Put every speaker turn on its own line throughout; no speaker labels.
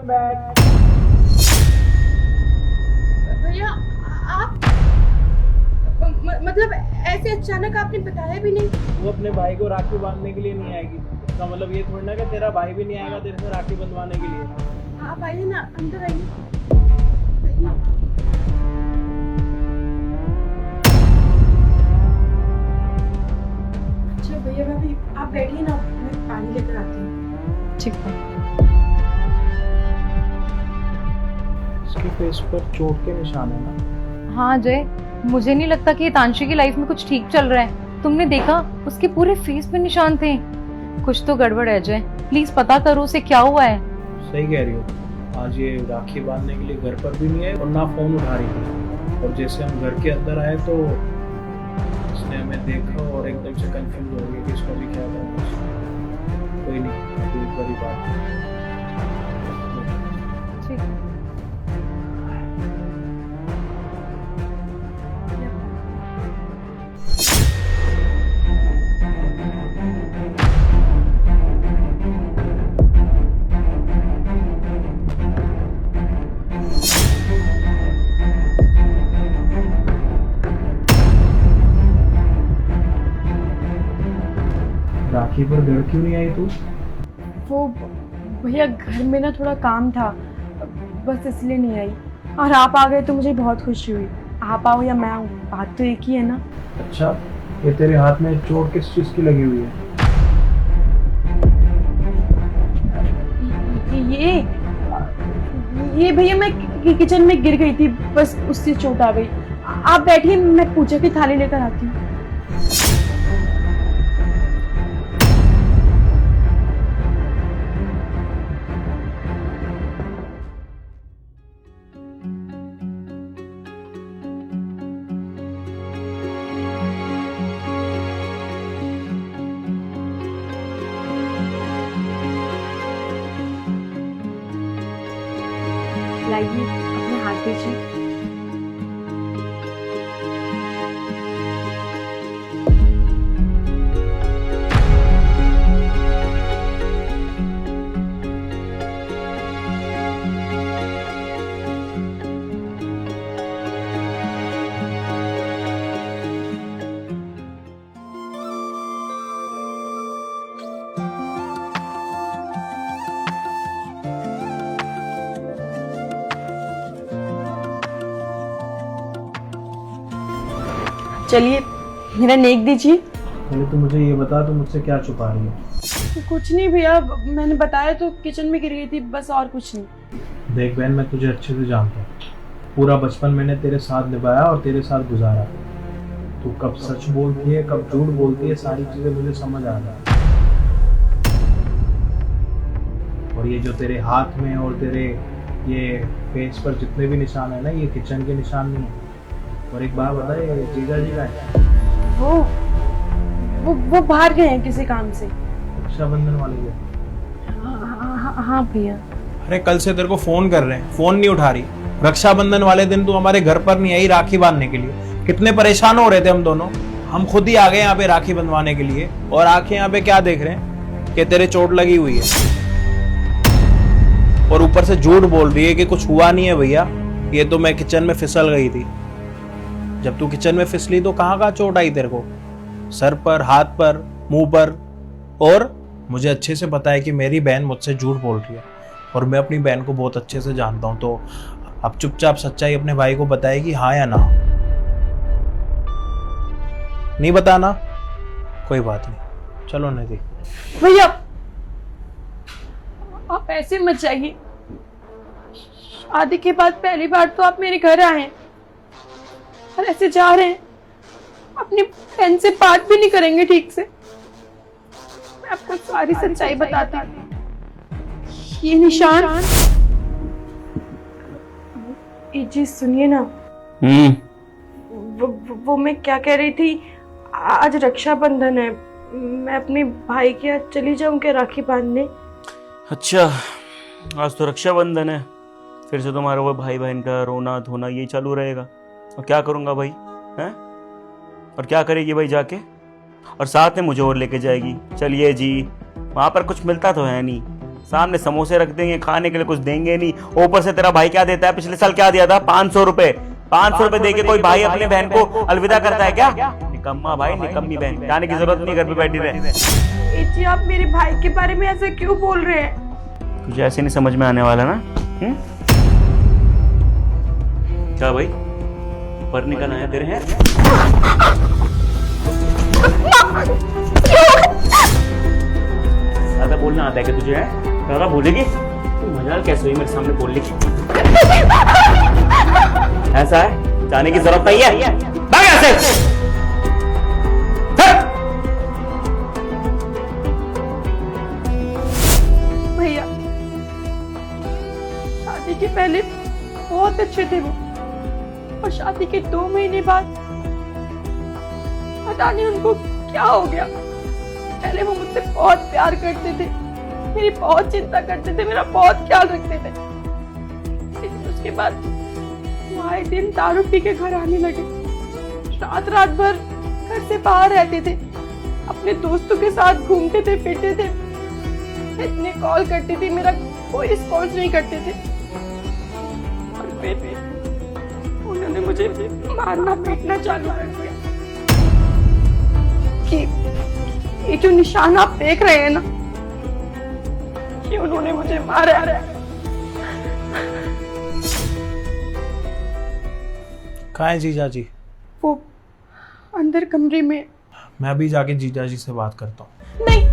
Come back.
भैया आप मतलब ऐसे अचानक आपने बताया भी नहीं?
वो अपने भाई को राखी बांधने के लिए नहीं आएगी, इसका मतलब ये थोड़ी ना कि तेरा भाई भी नहीं आएगा तेरे से राखी बंधवाने के लिए।
आप आइए ना, अंदर आइए। अच्छा भैया भाभी आप बैठिए ना, मैं पानी लेकर आती हूँ।
ठीक है।
इसके फेस पर चोट के निशान है ना?
हाँ अजय, मुझे नहीं लगता कि तांशी की लाइफ में कुछ ठीक चल रहा है। तुमने देखा, उसके पूरे फेस पे निशान थे। कुछ तो गड़बड़ है अजय, प्लीज पता करो उसे क्या हुआ है।
सही कह रही हो, आज ये राखी बांधने के लिए घर पर भी नहीं है और ना फोन उठा रही थी, और जैसे हम घर के अंदर आए तो उसने हमें देखा और एकदम से कंफ्यूज हो गई कि इसको भी क्या करना है। कोई नहीं, अभी एक बड़ी बात
ठीक है।
राखी पर घर क्यों नहीं आई तू?
वो भैया घर में ना थोड़ा काम था, बस इसलिए नहीं आई। और आप आ गए तो मुझे बहुत खुशी हुई। आप आओ या मैं आऊँ, बात तो एक ही है ना।
अच्छा, ये तेरे हाथ में चोट किस चीज की लगी हुई है?
ये भैया मैं किचन में गिर गई थी, बस उससे चोट आ गई। आप बैठिए, मैं पूजा की थाली लेकर आती हूँ। लाइए, अपने हाथ दीजिए। चलिए मेरा नेक दीजिए।
पहले तू मुझे ये बता, तू मुझसे क्या छुपा रही है?
कुछ नहीं भैया, मैंने बताया तो किचन में गिर गई थी, बस और कुछ नहीं।
देख बहन, मैं तुझे अच्छे से जानता हूँ। पूरा बचपन मैंने तेरे साथ निभाया और तेरे साथ गुजारा। तू कब सच बोलती है, कब झूठ बोलती है, सारी चीजें मुझे समझ आ रहा है। और ये जो तेरे हाथ में और तेरे ये फेस पर जितने भी निशान है ना, ये किचन के निशान नहीं है। और एक बात बता, ये जीजा जी का है?
वो बाहर गए हैं किसी काम से।
रक्षाबंधन वाले दिन?
हाँ भैया।
अरे कल से तेरे को फोन कर रहे हैं, फोन नहीं उठा रही। रक्षाबंधन वाले दिन तू हमारे घर पर नहीं आई राखी बांधने के लिए। कितने परेशान हो रहे थे हम दोनों। हम खुद ही आ गए यहाँ पे राखी बंधवाने के लिए, और आके यहाँ पे क्या देख रहे हैं कि तेरे चोट लगी हुई है, और ऊपर से झूठ बोल रही है कि कुछ हुआ नहीं है भैया, ये तो मैं किचन में फिसल गई थी। जब तू किचन में फिसली तो कहाँ कहाँ चोट आई तेरे को? सर पर, हाथ पर, मुंह पर। और मुझे अच्छे से पता है कि मेरी बहन मुझसे झूठ बोल रही है, और मैं अपनी बहन को बहुत अच्छे से जानता हूं। तो अब चुपचाप सच्चाई अपने भाई को बताएगी, हाँ या ना? नहीं बताना? कोई बात नहीं, चलो नहीं।
भैया आप ऐसे मत जाइए। शादी के बाद पहली बार तो आप मेरे घर आए हैं और ऐसे जा रहे हैं, अपनी बहन से बात भी नहीं करेंगे ठीक से। मैं आपको सारी सच्चाई बताती हूँ। ये निशान, ये चीज सुनिए ना। वो मैं क्या कह रही थी, आज रक्षाबंधन है, मैं अपने भाई के यहाँ चली जाऊं क्या राखी बांधने?
अच्छा, आज तो रक्षाबंधन है, फिर से तुम्हारा वो भाई बहन का रोना धोना यही चालू रहेगा। और क्या करूंगा भाई, हैं? और क्या करेगी भाई जाके? और साथ में मुझे और लेके जाएगी। चलिए जी, वहां पर कुछ मिलता तो है नहीं, सामने समोसे रख देंगे, खाने के लिए कुछ देंगे नहीं। ऊपर से तेरा भाई क्या देता है, पिछले साल क्या दिया था, 500 रुपए। 500 रुपए देके कोई भाई अपने बहन को अलविदा करता है क्या? निकम्मा भाई, निकम्मी बहन, जाने की जरूरत नहीं, घर पे बैठी रहे।
जी आप मेरे भाई के बारे में ऐसे क्यों बोल रहे हैं?
तुझे ऐसे नहीं समझ में आने वाला ना? क्या भाई, ऊपर निकल आया तेरे हैं? ज्यादा बोलना आता है कि तुझे? है ज्यादा बोलेगी? तू मजाल कैसे हुई मेरे सामने बोलने की? ऐसा है, जाने की जरूरत नहीं है, भाग यहाँ से।
भैया शादी के पहले बहुत अच्छे थे वो, और शादी के 2 महीने बाद पता नहीं उनको क्या हो गया। पहले वो मुझसे बहुत प्यार करते थे, मेरी बहुत चिंता करते थे, मेरा बहुत ख्याल रखते थे। लेकिन उसके बाद वो आए दिन दारू पी के घर आने लगे, रात रात भर घर से बाहर रहते थे, अपने दोस्तों के साथ घूमते थे, फिरते थे। इतने कॉल करते थे, मेरा कोई रिस्पॉन्स नहीं करते थे। और फिर उन्होंने मुझे मारना पीटना चालू कर दिया। कि ये जो निशान आप देख रहे हैं ना, कि उन्होंने मुझे मारा है।
कहाँ है जीजा जी?
वो अंदर कमरे में।
मैं अभी जाके जीजा जी से बात करता हूँ।
नहीं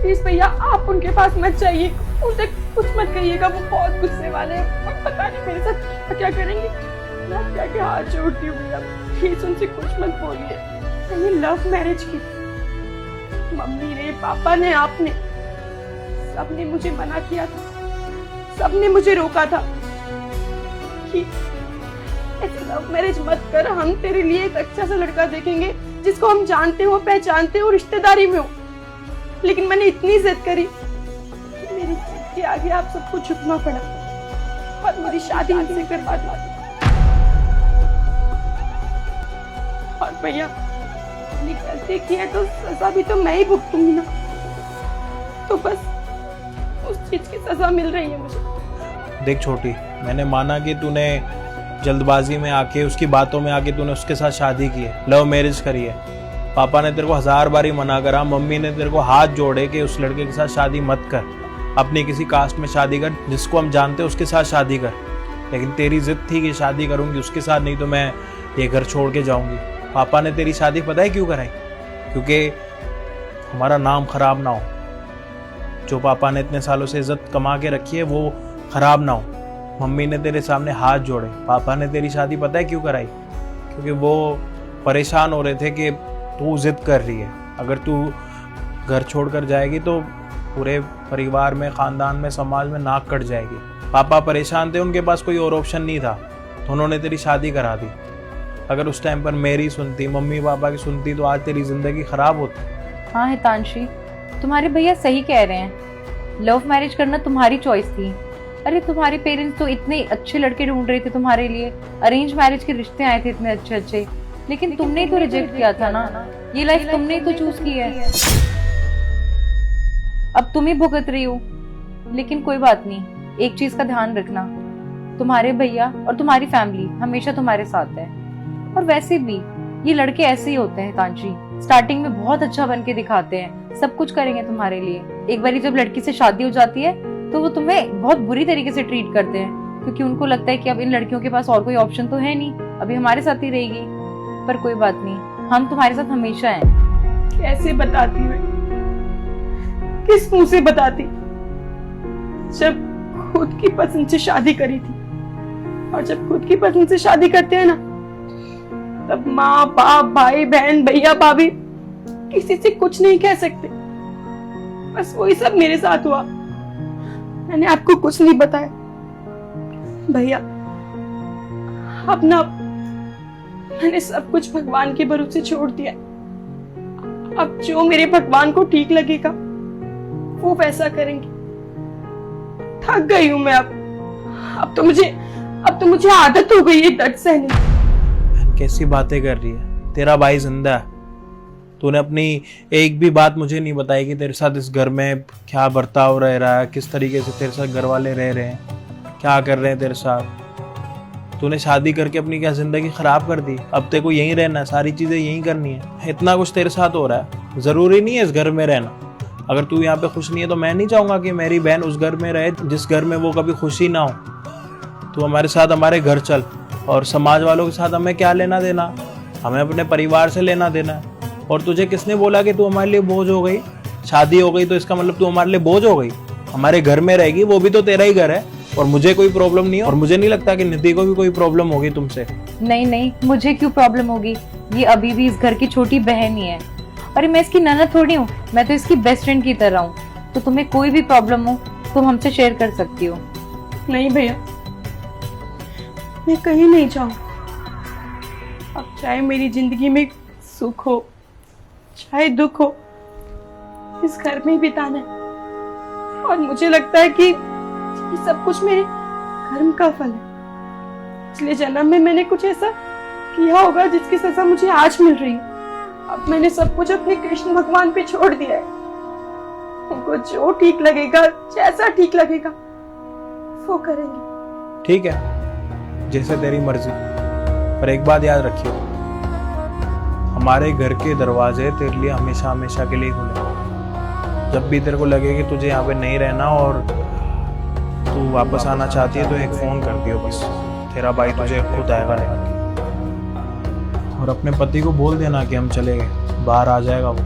प्लीज भैया, आप उनके पास मत जाइए, उनसे कुछ मत कहिएगा, वो बहुत गुस्से वाले हैं और पता नहीं मेरे साथ क्या करेंगे। मैं क्या के हाथ जोड़ती हूँ भैया, प्लीज उनसे कुछ मत बोलिए। मैंने लव मैरिज की, मम्मी ने, पापा ने, आपने, सबने मुझे मना किया था, सबने मुझे रोका था कि ऐसे लव मैरिज मत कर, हम तेरे लिए एक अच्छा सा लड़का देखेंगे जिसको हम जानते हो, पहचानते हो, रिश्तेदारी में हो। लेकिन मैंने इतनी जिद करी कि मेरी जिद के आगे आप सबको झुकना पड़ा और मेरी शादी इनसे करवा दी। और भैया अपनी गलती की है तो सजा भी तो मैं ही भुगतूंगी ना, तो बस उस चीज की सजा मिल रही है मुझे।
देख छोटी, मैंने माना कि तूने जल्दबाजी में आके, उसकी बातों में आके तूने उसके साथ शादी की है, लव मैरिज करी है। पापा ने तेरे को 1000 बारी मना करा, मम्मी ने तेरे को हाथ जोड़े कि उस लड़के के साथ शादी मत कर, अपनी किसी कास्ट में शादी कर, जिसको हम जानते हैं उसके साथ शादी कर। लेकिन तेरी जिद थी कि शादी करूंगी उसके साथ, नहीं तो मैं ये घर छोड़ के जाऊंगी। पापा ने तेरी शादी पता है क्यों कराई? क्योंकि हमारा नाम खराब ना हो, जो पापा ने इतने सालों से इज्जत कमा के रखी है वो खराब ना हो। मम्मी ने तेरे सामने हाथ जोड़े। पापा ने तेरी शादी पता है क्यों कराई? क्योंकि वो परेशान हो रहे थे कि तू जिद कर रही है, अगर तू घर छोड़कर जाएगी तो पूरे परिवार में, खानदान में, समाज में नाक कट जाएगी। पापा परेशान थे, उनके पास कोई और ऑप्शन नहीं था, तो उन्होंने तेरी शादी करा दी। अगर उस टाइम पर मेरी सुनती, मम्मी पापा की सुनती, तो आज तेरी जिंदगी खराब होती।
हाँ हितांशी, तुम्हारे भैया सही कह रहे हैं, लव मैरिज करना तुम्हारी चॉइस थी। अरे तुम्हारे पेरेंट्स तो इतने अच्छे लड़के ढूंढ रहे थे तुम्हारे लिए, अरेंज मैरिज के रिश्ते आए थे इतने अच्छे अच्छे, लेकिन तुमने ही तो रिजेक्ट किया था ना। ये लाइफ तुमने ही तो चूज की है, अब तुम ही भुगत रही हो। लेकिन कोई बात नहीं, एक चीज का ध्यान रखना, तुम्हारे भैया और तुम्हारी फैमिली हमेशा तुम्हारे साथ है। और वैसे भी ये लड़के ऐसे ही होते हैं हितांशी, स्टार्टिंग में बहुत अच्छा बन के दिखाते हैं, सब कुछ करेंगे तुम्हारे लिए। एक बारी जब लड़की से शादी हो जाती है तो वो तुम्हें बहुत बुरी तरीके से ट्रीट करते हैं, क्योंकि उनको लगता है कि अब इन लड़कियों के पास और कोई ऑप्शन तो है नहीं, अभी हमारे साथ ही रहेगी। पर कोई बात नहीं, हम तुम्हारे साथ हमेशा हैं।
कैसे बताती मैं, किस मुंह से बताती? जब खुद की पसंद से शादी करी थी, और जब खुद की पसंद से शादी करते हैं ना, तब माँ बाप, भाई बहन, भैया भाभी किसी से कुछ नहीं कह सकते। बस वही सब मेरे साथ हुआ। मैंने आपको कुछ नहीं बताया भैया, अब ना मैंने सब कुछ भगवान के भरोसे छोड़ दिया। अब जो मेरे भगवान को ठीक लगेगा वो वैसा करेंगे। थक गई हूं मैं अब तो मुझे आदत हो गई है दर्द सहने।
कैसी बातें कर रही है? तेरा भाई जिंदा है, तूने अपनी एक भी बात मुझे नहीं बताई कि तेरे साथ इस घर में क्या बर्ताव रह रहा है, किस तरीके से तेरे साथ घर वाले रह रहे हैं, क्या कर रहे हैं तेरे साथ। तूने शादी करके अपनी क्या ज़िंदगी ख़राब कर दी। अब तेरे को यहीं रहना है, सारी चीज़ें यहीं करनी है। इतना कुछ तेरे साथ हो रहा है, ज़रूरी नहीं है इस घर में रहना। अगर तू यहाँ पे खुश नहीं है तो मैं नहीं चाहूँगा कि मेरी बहन उस घर में रहे जिस घर में वो कभी खुशी ना हो। तू हमारे साथ हमारे घर चल, और समाज वालों के साथ हमें क्या लेना देना, हमें अपने परिवार से लेना देना है। और तुझे किसने बोला कि तू हमारे लिए बोझ हो गई? शादी हो गई तो इसका मतलब तू हमारे लिए बोझ हो गई? हमारे घर में रहेगी, वो भी तो तेरा ही घर है, और मुझे कोई प्रॉब्लम नहीं है, और मुझे नहीं लगता कि निधि को भी कोई प्रॉब्लम होगी तुमसे।
नहीं नहीं, मुझे क्यों प्रॉब्लम होगी? ये अभी भी इस घर की छोटी बहन ही है। अरे मैं इसकी ननद थोड़ी हूँ, मैं तो इसकी बेस्ट फ्रेंड की तरह हूँ। तो तुम्हें कोई भी प्रॉब्लम हो तुम हमसे शेयर कर सकती हो।
नहीं भैया, मैं कहीं नहीं जाऊँ। अब चाहे मेरी जिंदगी में सुख हो चाहे दुख हो, इस घर में ही बिताना है। और मुझे लगता है कि ये सब कुछ मेरे कर्म का फल है। पिछले जन्म में मैंने कुछ ऐसा किया होगा जिसकी सजा मुझे आज मिल रही है। अब मैंने सब कुछ अपने कृष्ण भगवान पे छोड़ दिया है। उनको जो ठीक लगेगा, जैसा ठीक लगेगा वो करेंगे।
ठीक है, जैसे तेरी मर्जी, पर एक बात याद रखियो, हमारे घर के दरवाजे तेरे लिए हमेशा हमेशा के लिए खुले। जब भी तेरे को लगे कि तुझे यहाँ पे नहीं रहना और तू वापस आना चाहती है तो एक फ़ोन कर दियो बस, तेरा भाई तुझे खुद आएगा लेकर। और अपने पति को बोल देना कि हम चले गए, बाहर आ जाएगा वो।